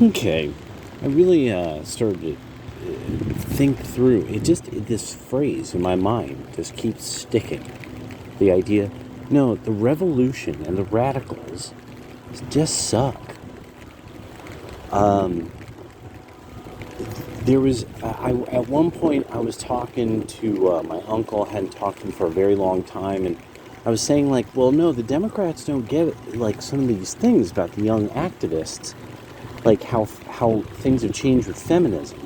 Okay, I really started to think through it. This phrase in my mind just keeps sticking. The idea, no, the revolution and the radicals just suck. Um, there was, I at one point I was talking to my uncle. I hadn't talked to him for a very long time, and I was saying like, well, no, the Democrats don't get it, like some of these things about the young activists, like how things have changed with feminism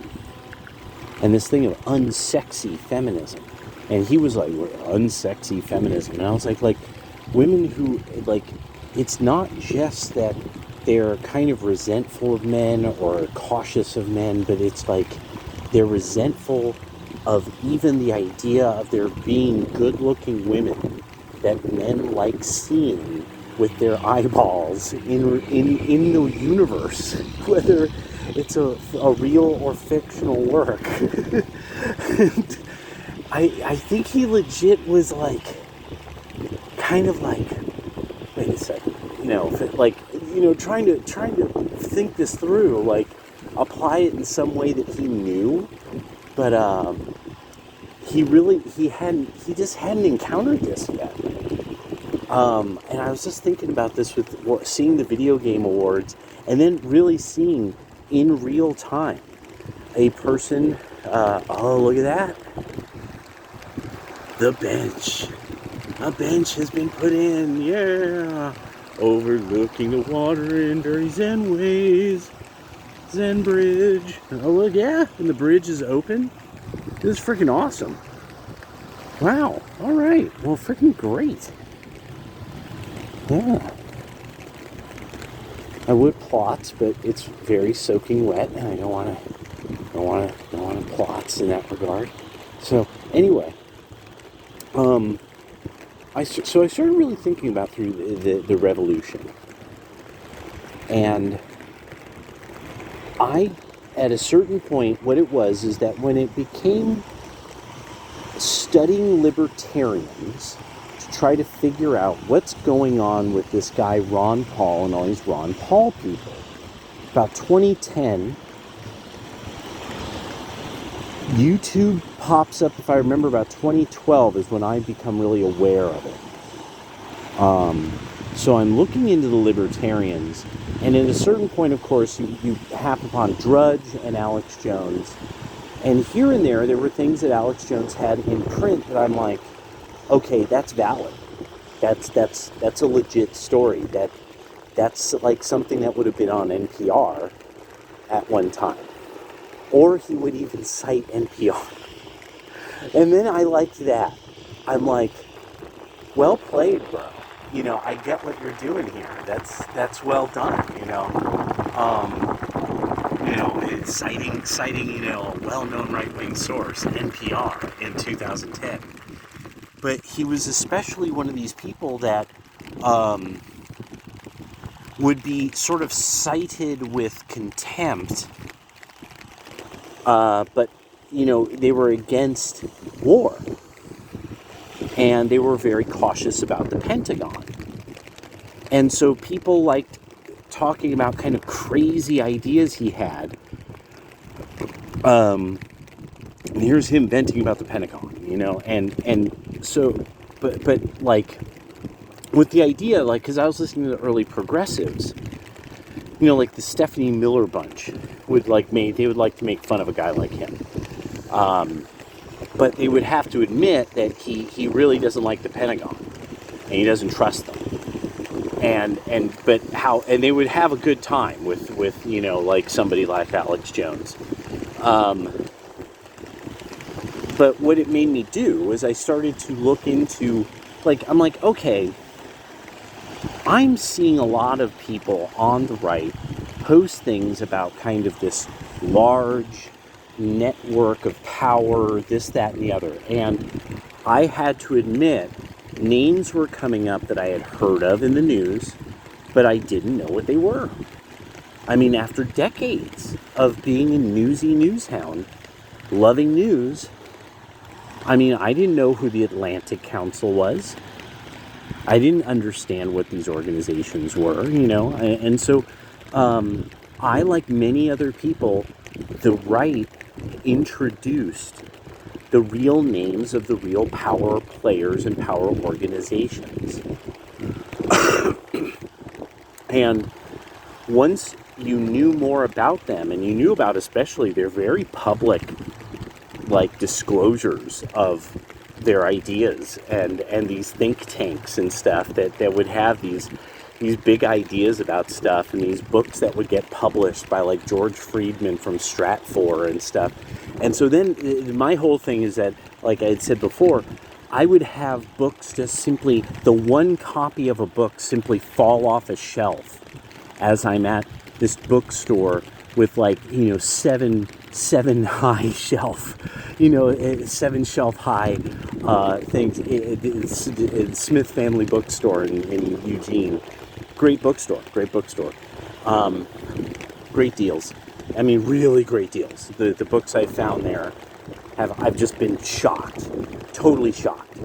and this thing of unsexy feminism. And he was like, unsexy feminism. And I was like women who, like, it's not just that they're kind of resentful of men or cautious of men, but it's like they're resentful of even the idea of there being good-looking women that men like seeing with their eyeballs in the universe, whether it's a real or fictional work. And I think he legit was like, kind of like, wait a second, like, trying to think this through, like, apply it in some way that he knew, but he just hadn't encountered this yet. And I was just thinking about this with seeing the video game awards, and then really seeing in real time a person, oh, look at that. The bench. A bench has been put in, yeah. Overlooking the water in very zen ways. Zen bridge. Oh, look, yeah. And the bridge is open. This is freaking awesome. Wow. All right. Well, freaking great. Yeah. I would plot, but it's very soaking wet, and I don't want to plots in that regard. So anyway, I started really thinking about through the revolution, and at a certain point, what it was is that when it became studying libertarians to try to figure out what's going on with this guy Ron Paul and all these Ron Paul people. About 2010, YouTube pops up. If I remember, about 2012 is when I become really aware of it. So I'm looking into the libertarians, and at a certain point, of course, you happen upon Drudge and Alex Jones. And here and there were things that Alex Jones had in print that I'm like, okay, that's valid. That's a legit story. That's like something that would have been on NPR at one time. Or he would even cite NPR. And then I liked that. I'm like, well played, bro. I get what you're doing here. That's well done, citing, a well-known right-wing source, NPR, in 2010. But he was especially one of these people that would be sort of cited with contempt, but, they were against war. And they were very cautious about the Pentagon. And so people liked talking about kind of crazy ideas he had. And here's him venting about the Pentagon, and so, but like, with the idea, like, because I was listening to the early progressives, like the Stephanie Miller bunch would they would like to make fun of a guy like him. But they would have to admit that he really doesn't like the Pentagon, and he doesn't trust them. And they would have a good time with like somebody like Alex Jones. But what it made me do was I started to look into, I'm like, okay, I'm seeing a lot of people on the right post things about kind of this large network of power, this, that, and the other. And I had to admit, names were coming up that I had heard of in the news, but I didn't know what they were. I mean, after decades of being a newsy newshound, loving news, I mean, I didn't know who the Atlantic Council was. I didn't understand what these organizations were, and so I, like many other people, the right introduced the real names of the real power players and power organizations. And once you knew more about them, and you knew about especially their very public, like, disclosures of their ideas, and these think tanks and stuff that would have these big ideas about stuff, and these books that would get published by, like, George Friedman from Stratfor and stuff. And so then my whole thing is that, like I had said before, I would have books just simply, the one copy of a book simply fall off a shelf as I'm at this bookstore with, like, seven high shelf, 7 shelf high things. It's Smith Family Bookstore in Eugene. Great bookstore. Great deals. I mean, really great deals. The books I found there I've just been shocked, totally shocked.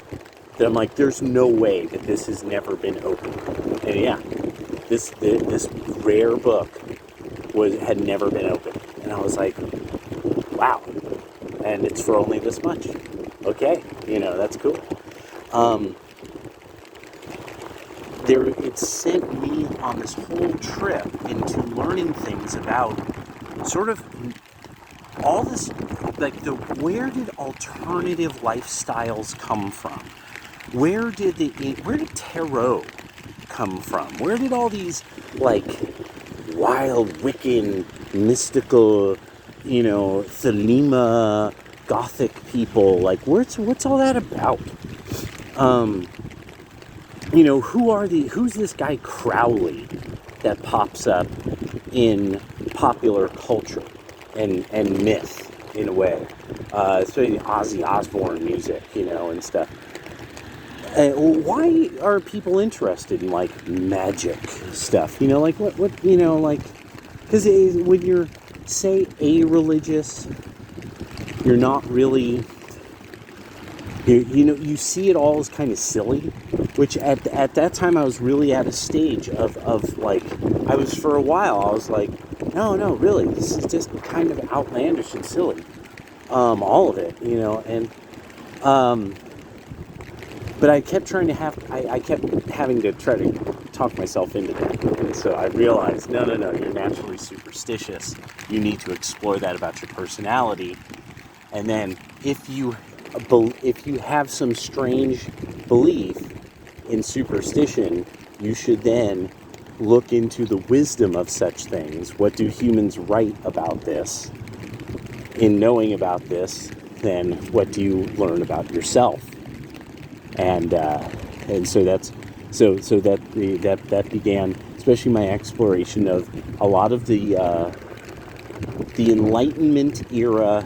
That I'm like, there's no way that this has never been opened. And yeah, this rare book had never been opened, and I was like, wow. And it's for only this much. Okay, that's cool. It sent me on this whole trip into learning things about sort of all this, like, where did alternative lifestyles come from? Where did tarot come from? Where did all these, like, wild, Wiccan, mystical, Thelema, Gothic people, like, what's all that about? Who's this guy Crowley that pops up in popular culture and myth, in a way, especially Ozzy Osbourne music, and stuff. Why are people interested in, like, magic stuff? Like, what, like, because when you're, say, a-religious, you're not really, you see it all as kind of silly, which at that time I was really at a stage of like, I was, for a while, I was like, no, really, this is just kind of outlandish and silly, all of it, and, but I kept I kept having to try to talk myself into that. And so I realized, no, you're naturally superstitious. You need to explore that about your personality. And then if you have some strange belief in superstition, you should then look into the wisdom of such things. What do humans write about this? In knowing about this, then what do you learn about yourself? And so that began, especially my exploration of a lot of the Enlightenment era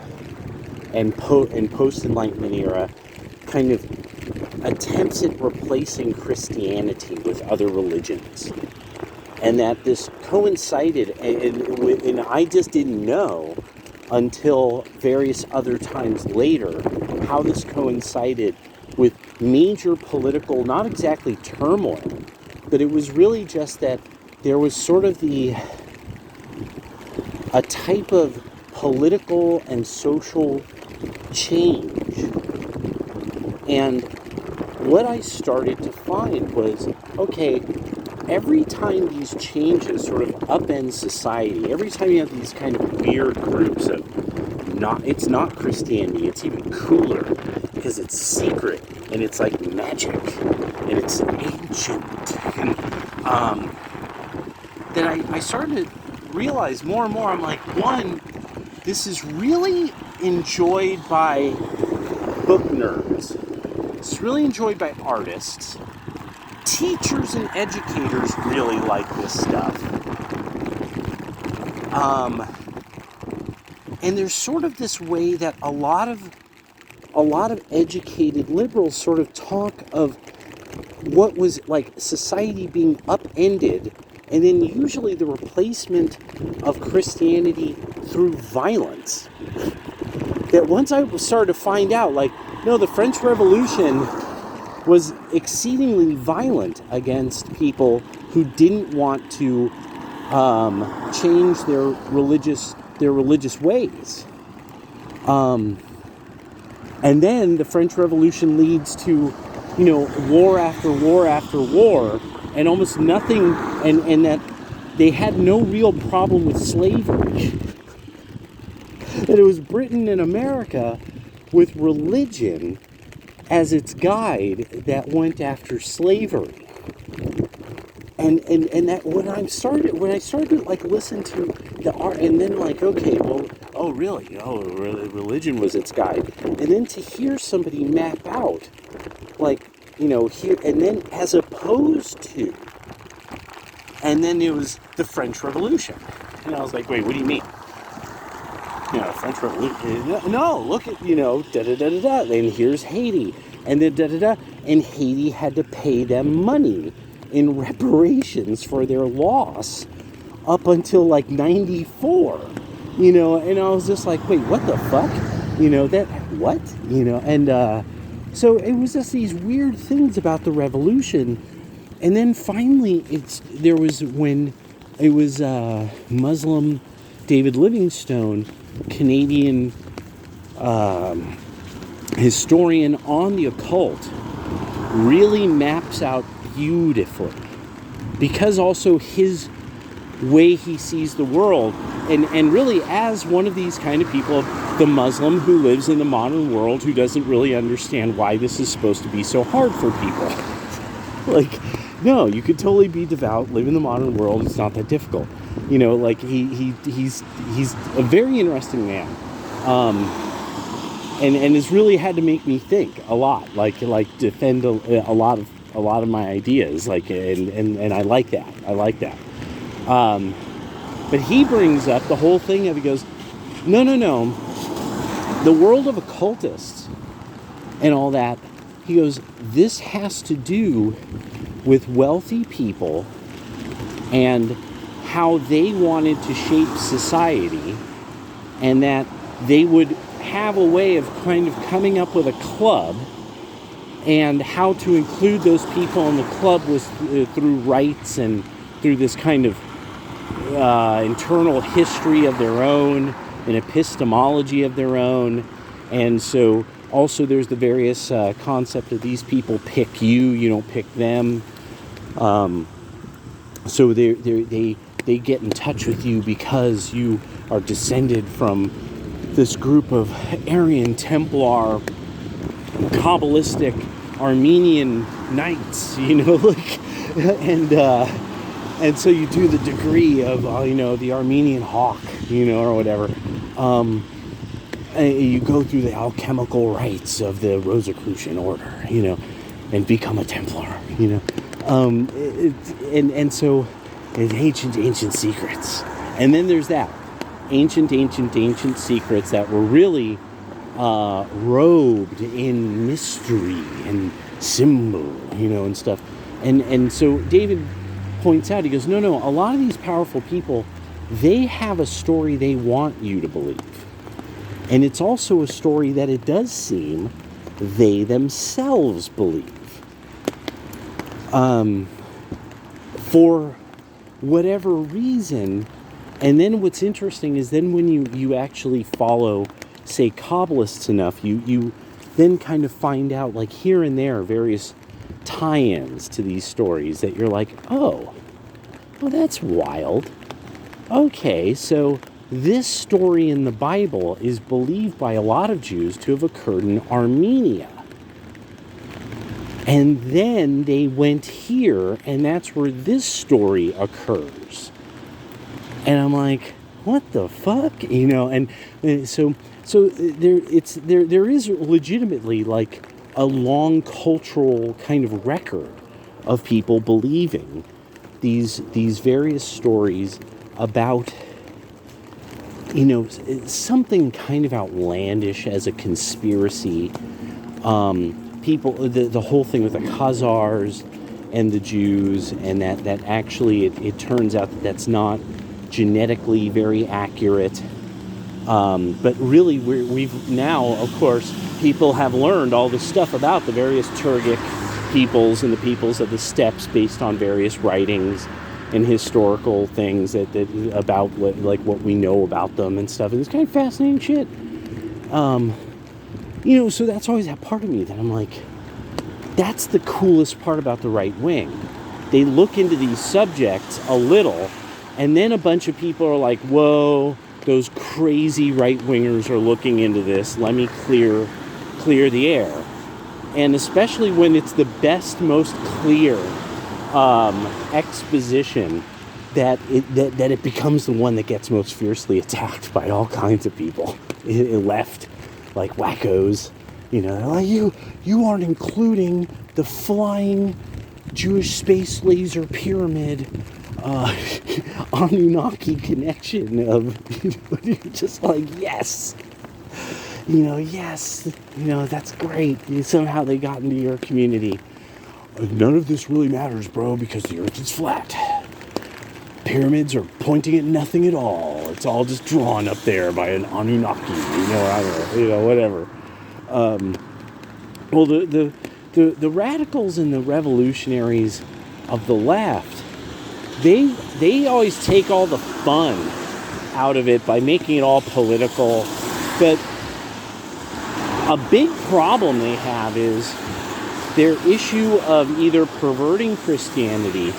and post-Enlightenment era kind of attempts at replacing Christianity with other religions, and that this coincided, and I just didn't know until various other times later how this coincided with major political, not exactly turmoil, but it was really just that there was sort of a type of political and social change. And what I started to find was, okay, every time these changes sort of upend society, every time you have these kind of weird groups of, it's not Christianity, it's even cooler, because it's secret, and it's like magic, and it's ancient, and then I started to realize more and more, I'm like, one, this is really enjoyed by book nerds, it's really enjoyed by artists, teachers and educators really like this stuff, and there's sort of this way that a lot of educated liberals sort of talk of what was like society being upended, and then usually the replacement of Christianity through violence. That once I started to find out, like, no, the French Revolution was exceedingly violent against people who didn't want to change their religious ways. And then the French Revolution leads to, war after war after war, and almost nothing, and that they had no real problem with slavery. That it was Britain and America with religion as its guide that went after slavery. And that when I started like listen to the art, and then like, okay, well, oh really, religion was its guide, and then to hear somebody map out, like, here, and then as opposed to, and then it was the French Revolution, and I was like, wait, what do you mean? French Revolution? No, look at, da da da da da, and here's Haiti, and then da da da, and Haiti had to pay them money in reparations for their loss up until like 94, and I was just like, wait, what the fuck? What? And so it was just these weird things about the revolution. And then finally when it was Muslim David Livingstone, Canadian historian on the occult, really maps out beautifully, because also his way he sees the world, and really as one of these kind of people, the Muslim who lives in the modern world, who doesn't really understand why this is supposed to be so hard for people. Like, no, you could totally be devout, live in the modern world, it's not that difficult. Like he's a very interesting man. And has really had to make me think a lot, like defend a lot of my ideas, like, and I like that. But he brings up the whole thing of, he goes, no, the world of occultists and all that, he goes, this has to do with wealthy people and how they wanted to shape society, and that they would have a way of kind of coming up with a club, and how to include those people in the club was through rites and through this kind of internal history of their own, an epistemology of their own. And so also there's the various concept of these people pick you don't pick them. So they get in touch with you because you are descended from this group of Aryan Templar, Kabbalistic, Armenian knights, like, and so you do the degree of, the Armenian hawk, or whatever. And you go through the alchemical rites of the Rosicrucian order, and become a Templar, and so it's ancient secrets. And then there's that. Ancient secrets that were really robed in mystery and symbol, and stuff. And so David points out, he goes, no, a lot of these powerful people, they have a story they want you to believe. And it's also a story that it does seem they themselves believe. For whatever reason. And then what's interesting is then when you actually follow, say, Kabbalists enough, you then kind of find out, like, here and there, various tie-ins to these stories that you're like, oh, that's wild. Okay, so this story in the Bible is believed by a lot of Jews to have occurred in Armenia. And then they went here, and that's where this story occurs. And I'm like, what the fuck? And so there is legitimately like a long cultural kind of record of people believing these various stories about, something kind of outlandish as a conspiracy. People, the whole thing with the Khazars and the Jews, and that actually it turns out that that's not genetically very accurate, but really we've now, of course, people have learned all this stuff about the various Turkic peoples and the peoples of the steppes based on various writings and historical things that about like what we know about them and stuff. And it's kind of fascinating shit. So that's always that part of me that I'm like, that's the coolest part about the right wing. They look into these subjects a little, and then a bunch of people are like, whoa, those crazy right-wingers are looking into this. Let me clear the air. And especially when it's the best, most clear exposition, that it becomes the one that gets most fiercely attacked by all kinds of people. It left, like wackos. They're like, you aren't including the flying Jewish space laser pyramid Anunnaki connection of, you're just like, yes, yes, that's great. Somehow they got into your community. None of this really matters, bro, because the earth is flat. Pyramids are pointing at nothing at all. It's all just drawn up there by an Anunnaki, whatever. Well, the radicals and the revolutionaries of the left, they always take all the fun out of it by making it all political. But a big problem they have is their issue of either perverting Christianity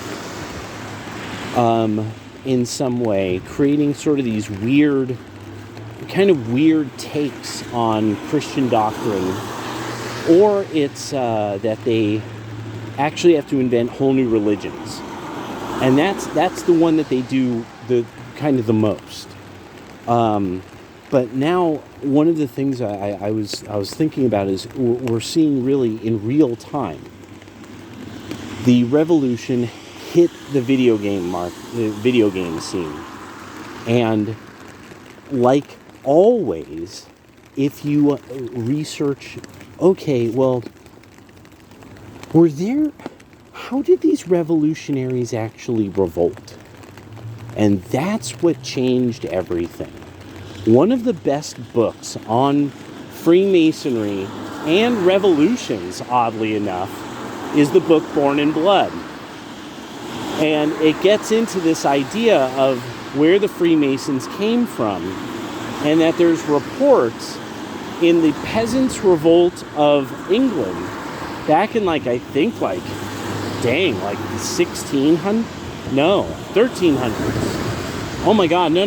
in some way, creating sort of these weird takes on Christian doctrine, or it's that they actually have to invent whole new religions. And that's the one that they do the most. But now one of the things I was thinking about is we're seeing really in real time the revolution hit the video game scene. And like always, if you research, okay, well, how did these revolutionaries actually revolt? And that's what changed everything. One of the best books on Freemasonry and revolutions, oddly enough, is the book Born in Blood. And it gets into this idea of where the Freemasons came from, and that there's reports in the Peasants' Revolt of England back in the 1600s? No, 1300s. Oh my God, no,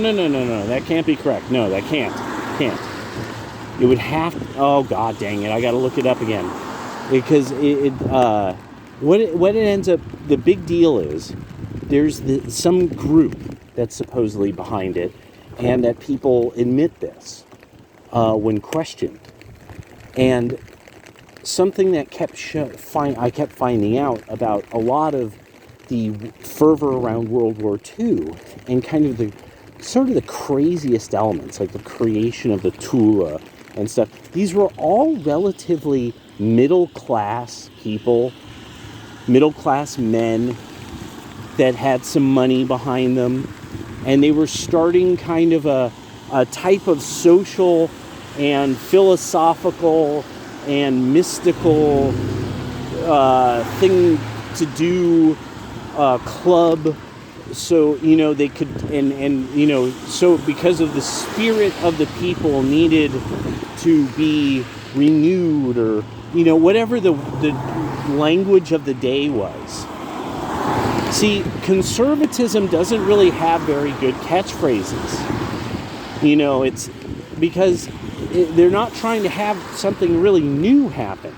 that can't be correct. No, that can't. It would have to, oh God dang it, I gotta look it up again. Because what it ends up, the big deal is, there's some group that's supposedly behind it, and that people admit this when questioned. And something that I kept finding out about a lot of the fervor around World War II, and kind of the craziest elements, like the creation of the Tula and stuff. These were all relatively middle-class people, middle-class men that had some money behind them, and they were starting kind of a type of social and philosophical and mystical thing to do, club, so they could, and so because of the spirit of the people needed to be renewed, or whatever the language of the day was. See, conservatism doesn't really have very good catchphrases. It's because they're not trying to have something really new happen.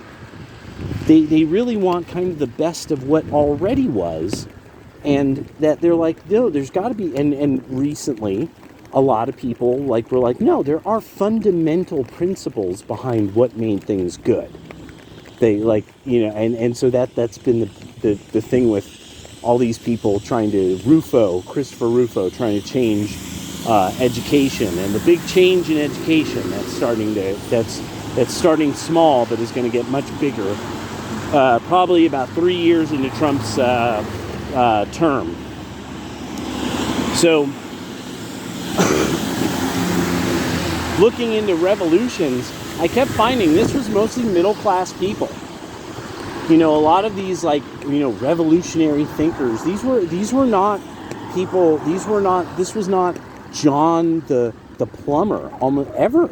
They really want kind of the best of what already was, and that they're like, no, there's got to be, and recently, a lot of people were like, no, there are fundamental principles behind what made things good. They and so that's been the thing with all these people trying to, Christopher Rufo, trying to change education, and the big change in education that's starting small, but is going to get much bigger, probably about 3 years into Trump's term. So, looking into revolutions, I kept finding this was mostly middle-class people. A lot of these revolutionary thinkers, these were not people. This was not John the plumber almost ever.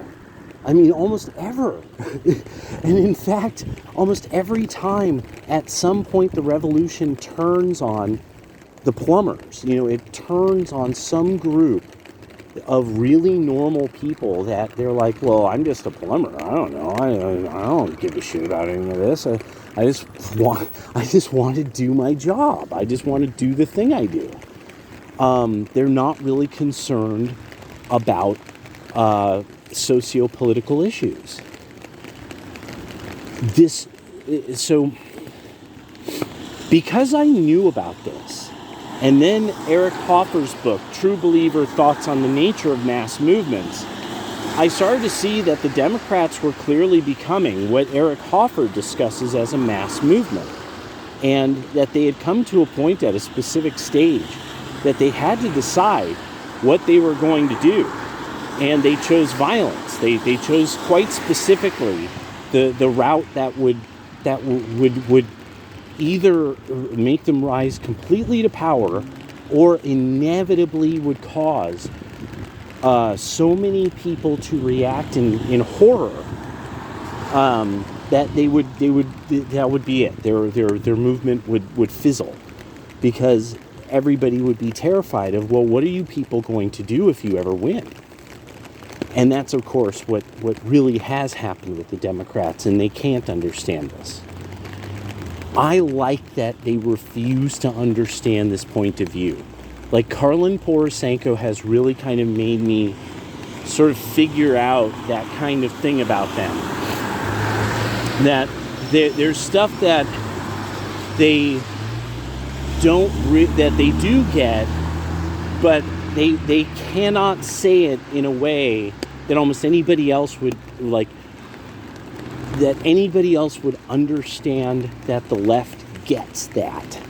I mean, almost ever. And in fact, almost every time at some point the revolution turns on the plumbers. It turns on some group of really normal people that they're like, well, I'm just a plumber. I don't know. I don't give a shit about any of this. I just want to do my job. I just want to do the thing I do. They're not really concerned about socio-political issues. So because I knew about this, and then Eric Hoffer's book, True Believer: Thoughts on the Nature of Mass Movements, I started to see that the Democrats were clearly becoming what Eric Hoffer discusses as a mass movement, and that they had come to a point at a specific stage that they had to decide what they were going to do. And they chose violence. They chose quite specifically the route that would either make them rise completely to power, or inevitably would cause so many people to react in horror that that would be it. Their movement would fizzle, because everybody would be terrified of, well, what are you people going to do if you ever win? And that's, of course, what really has happened with the Democrats, and they can't understand this. I like that they refuse to understand this point of view. Like, Karlin Poroshenko has really kind of made me sort of figure out that kind of thing about them. That there's stuff that they that they do get, but they cannot say it in a way that almost anybody else would that anybody else would understand, that the left gets that.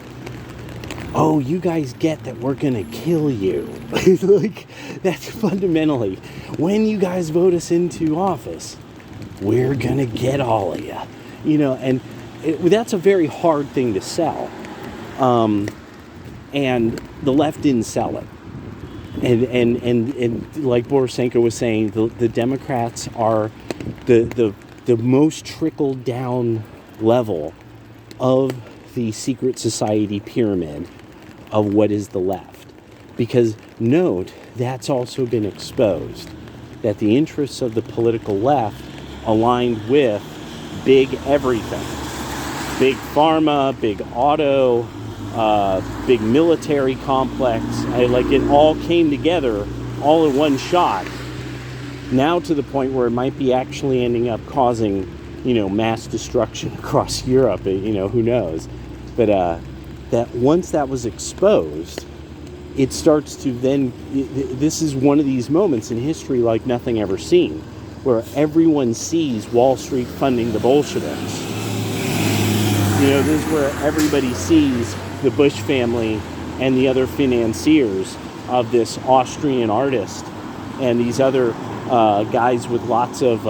Oh, you guys get that we're gonna kill you. Like, that's fundamentally, when you guys vote us into office, we're gonna get all of you. And that's a very hard thing to sell. And the left didn't sell it. And like Poroshenko was saying, the Democrats are the most trickled down level of the secret society pyramid of what is the left. Because note, that's also been exposed, that the interests of the political left aligned with big everything. Big pharma, big auto, big military complex. It all came together all in one shot. Now to the point where it might be actually ending up causing, mass destruction across Europe. Who knows? But that once that was exposed, it starts to then. This is one of these moments in history like nothing ever seen, where everyone sees Wall Street funding the Bolsheviks. This is where everybody sees the Bush family and the other financiers of this Austrian artist and these other guys with lots of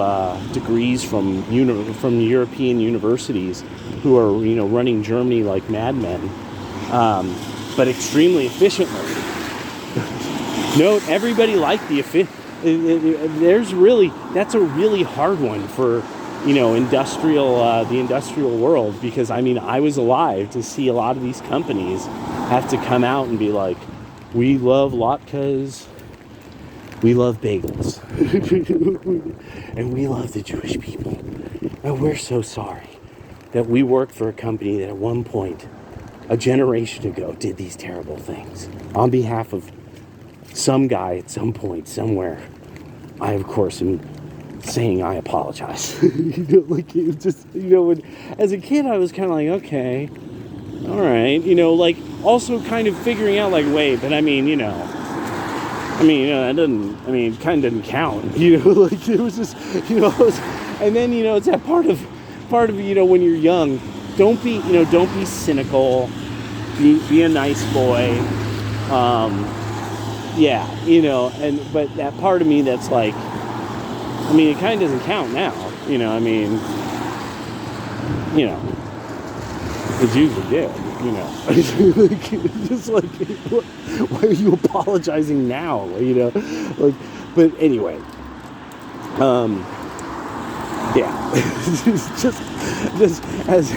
degrees from European universities who are running Germany like madmen, but extremely efficiently. Note, everybody liked the that's a really hard one for the industrial world, because I was alive to see a lot of these companies have to come out and be like, we love latkes, we love bagels, and we love the Jewish people, and we're so sorry that we worked for a company that at one point, a generation ago, did these terrible things. On behalf of some guy at some point, somewhere, I, of course, am saying I apologize. It just, when, as a kid, I was kind of like, okay, all right, also kind of figuring out, wait, but that doesn't, it kind of doesn't count, it was just, and then, it's that part of, when you're young, don't be cynical, be a nice boy, but that part of me that's like, it kind of doesn't count now, the Jews are dead. you know. Like, just like, why are you apologizing now? You know, like, but anyway, yeah, just as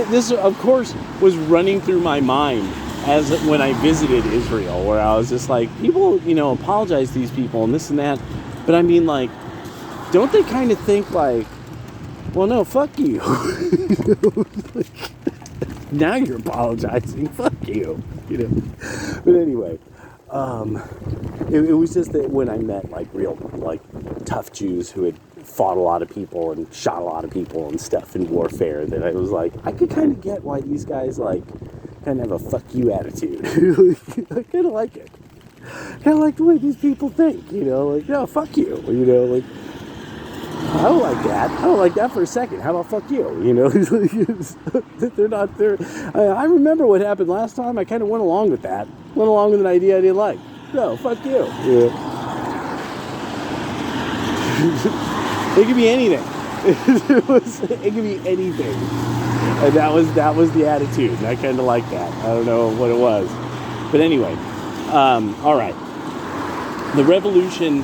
this of course was running through my mind as when I visited Israel, where I was just like, people, you know, apologize to these people and this and that, but I mean, like, don't they kind of think like, well, no, fuck you. Now you're apologizing, fuck you, you know. But anyway, it was just that when I met like real, like, tough Jews who had fought a lot of people and shot a lot of people and stuff in warfare, that I was like, I could kind of get why these guys like kind of have a fuck you attitude. I kind of like it. Kind of like the way these people think, you know, like, no, fuck you, you know, like, I don't like that. I don't like that for a second. How about fuck you? You know, they're not there. I remember what happened last time. I kind of went along with that. Went along with an idea I didn't like. No, fuck you. Yeah. It could be anything. It could be anything. And that was the attitude. And I kind of like that. I don't know what it was. But anyway, all right. The revolution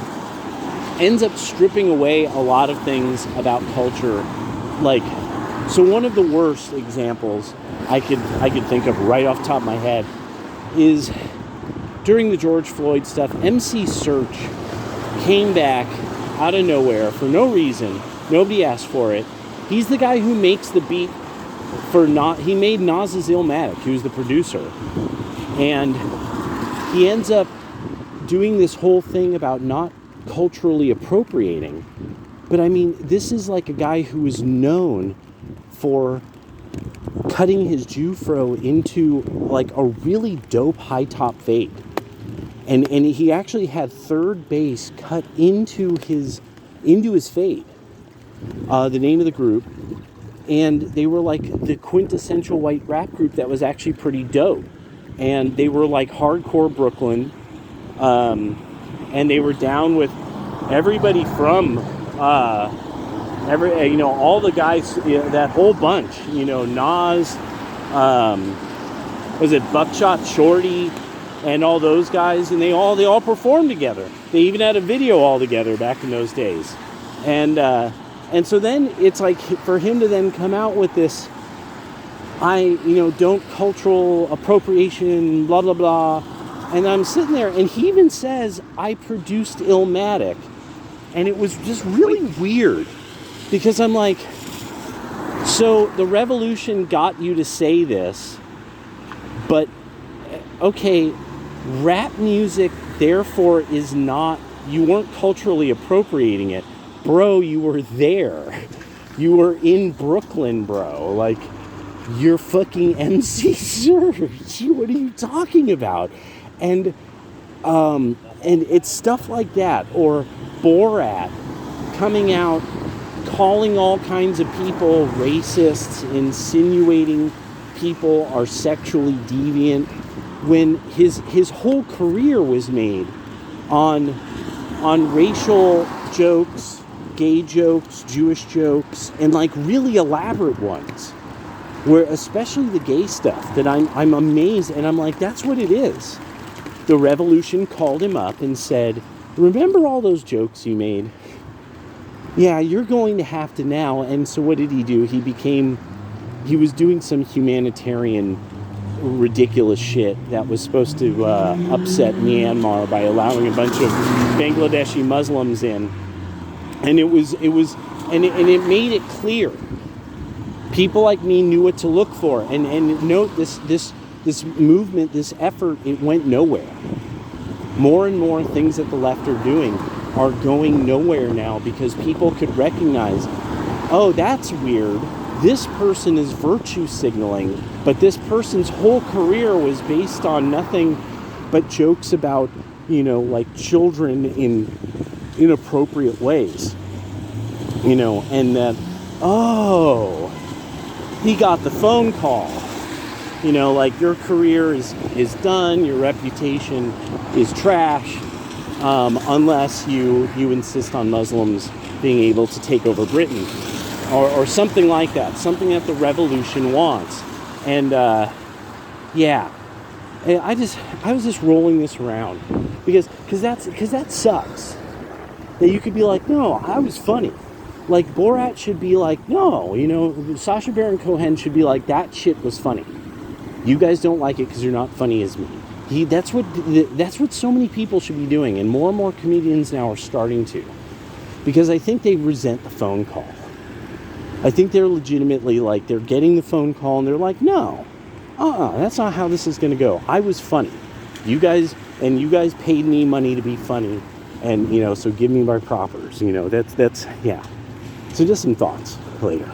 ends up stripping away a lot of things about culture. Like, so one of the worst examples I could think of right off the top of my head is during the George Floyd stuff, MC Search came back out of nowhere for no reason. Nobody asked for it. He's the guy who makes the beat for he made Nas's Illmatic. He was the producer. And he ends up doing this whole thing about not culturally appropriating. But I mean, this is like a guy who is known for cutting his Jufro into like a really dope high top fade. And he actually had third bass cut into his fade. The name of the group. And they were like the quintessential white rap group that was actually pretty dope. And they were like hardcore Brooklyn. And they were down with everybody from all the guys, that whole bunch, you know, Nas, was it Buckshot Shorty, and all those guys, and they all performed together. They even had a video all together back in those days. And so then it's like for him to then come out with this, don't cultural appropriation, blah, blah, blah. And I'm sitting there, and he even says, I produced Illmatic. And it was just really weird, because I'm like, so the revolution got you to say this, but, okay, rap music, therefore, is not, you weren't culturally appropriating it. Bro, you were there. You were in Brooklyn, bro. Like, you're fucking MC Serge. What are you talking about? And it's stuff like that, or Borat coming out, calling all kinds of people racists, insinuating people are sexually deviant, when his whole career was made on racial jokes, gay jokes, Jewish jokes, and like really elaborate ones, where especially the gay stuff that I'm amazed, and I'm like, that's what it is. The revolution called him up and said, remember all those jokes you made? Yeah, you're going to have to now. And so what did he do? He was doing some humanitarian ridiculous shit that was supposed to upset Myanmar by allowing a bunch of Bangladeshi Muslims in. And it made it clear. People like me knew what to look for. And note this movement, this effort, it went nowhere. More and more things that the left are doing are going nowhere now, because people could recognize, oh, that's weird. This person is virtue signaling, but this person's whole career was based on nothing but jokes about, like children in inappropriate ways. And that, oh, he got the phone call. Like, your career is done, your reputation is trash, unless you insist on Muslims being able to take over Britain, or something like that, something that the revolution wants. And yeah, and I was just rolling this around because that sucks. That you could be like, no, I was funny. Like Borat should be like, no, Sacha Baron Cohen should be like, that shit was funny. You guys don't like it because you're not funny as me. That's what so many people should be doing, and more comedians now are starting to, because I think they resent the phone call. I think they're legitimately like, they're getting the phone call and they're like, no, that's not how this is going to go. I was funny. You guys paid me money to be funny, and so give me my propers. That's yeah. So just some thoughts later.